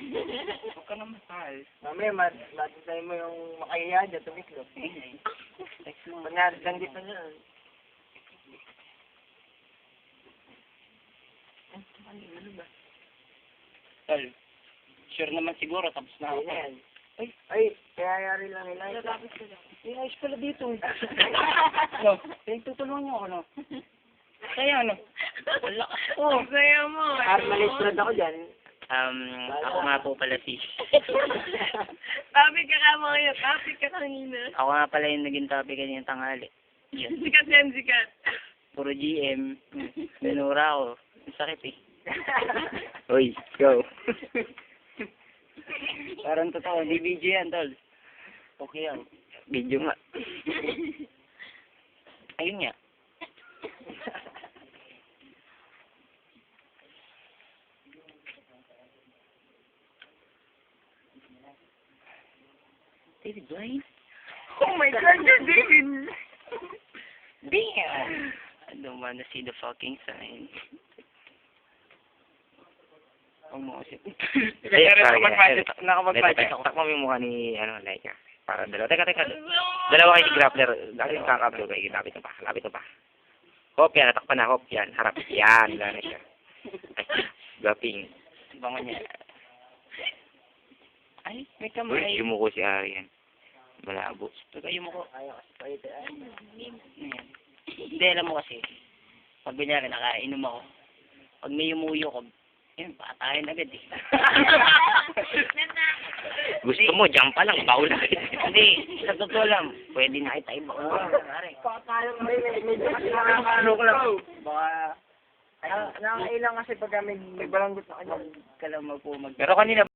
Huwag ka na mahal. Mamaya, matitay mo yung makahiya dyan, tumiklop. Text mo. Panyari, ganito na. Ano ba? Tol, sure naman siguro, tapos na ako. Ayun na yan. Ay, kayayari lang nila. Eh, ayos pala dito. Ano? Pinagtutulungan niyo ako, no? Kaya ano? Wala. Oh, saya mo. Armalist ako dyan. Ako nga po pala si... Topic ka ka mo ngayon. Topic ka kanina. Ako nga pala yung naging topic kanina tanghali. Yun. Sikat yan, sikat. Puro GM. Binura ako. Ang sakit eh. Uy, go. Parang totoo, hindi video yan, tol. Okay yan. Video nga. Ayun nga. David Blaine? Oh my God, you're David. Damn! I don't wanna see the fucking sign. Huwag mo kasi. Nakapag-budget ako. Takmo mo yung mukha ni, Laika. Para dalawa. Teka. Dalawa kayo si Grappler. Dahil yung kakablo kayo. Lapit mo pa. Hop, yan. Natakpan na. Hop, yan. Harap. Yan. Lalay ka. Gaping. Bango niya. Ay, may Uy, kamay. yumuko si Ari yan. Malabo. Tugayo mo ko. Ayaw, pwede. Ayan. Hindi, alam mo kasi. Pag binyari, nakainom ako. Pag may umuyo ko, yun, patayin agad eh. Gusto mo, jump pa lang. Baul na. Hindi, sa totoo lang, pwede na kita iba. Baka tayo, medyo kasi nakakaalok lang. Baka, nakakailang kasi pag may balanggot na kanya. Ka lang Pero kanina